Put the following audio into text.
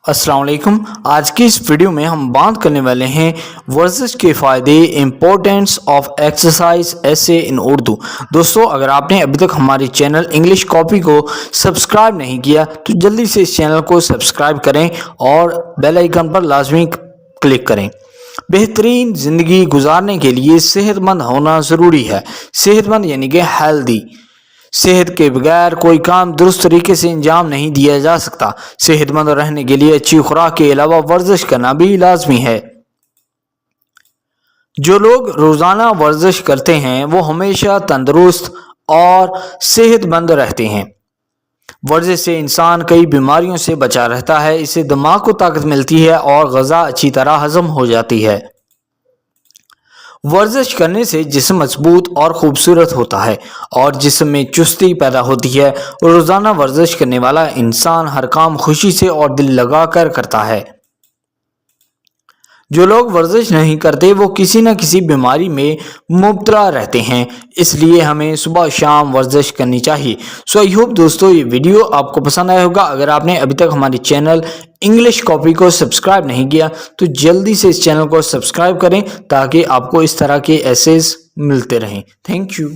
अस्सलाम वालेकुम। आज की इस वीडियो में हम बात करने वाले हैं वर्जिश के फ़ायदे, इम्पोर्टेंस ऑफ एक्सरसाइज ऐसे इन उर्दू। दोस्तों, अगर आपने अभी तक हमारे चैनल इंग्लिश कॉपी को सब्सक्राइब नहीं किया तो जल्दी से इस चैनल को सब्सक्राइब करें और बेल आइकन पर लाजमी क्लिक करें। बेहतरीन ज़िंदगी गुजारने के लिए सेहतमंद होना ज़रूरी है। सेहतमंद यानी कि हेल्दी। सेहत के बगैर कोई काम दुरुस्त तरीके से अंजाम नहीं दिया जा सकता। सेहतमंद रहने के लिए अच्छी खुराक के अलावा वर्जिश करना भी लाजमी है। जो लोग रोज़ाना वर्जिश करते हैं वो हमेशा तंदुरुस्त और सेहतमंद रहते हैं। वर्जिश से इंसान कई बीमारियों से बचा रहता है। इससे दिमाग को ताकत मिलती है और ग़िज़ा अच्छी तरह हज़म हो जाती है। वर्जिश करने से जिस्म मजबूत और खूबसूरत होता है और जिस्म में चुस्ती पैदा होती है। रोज़ाना वर्जिश करने वाला इंसान हर काम खुशी से और दिल लगा कर करता है। जो लोग वर्जिश नहीं करते वो किसी न किसी बीमारी में मुब्तला रहते हैं, इसलिए हमें सुबह शाम वर्जिश करनी चाहिए। सो आई होप दोस्तों ये वीडियो आपको पसंद आया होगा। अगर आपने अभी तक हमारे चैनल इंग्लिश कॉपी को सब्सक्राइब नहीं किया तो जल्दी से इस चैनल को सब्सक्राइब करें ताकि आपको इस तरह के एसेस मिलते रहें। Thank you.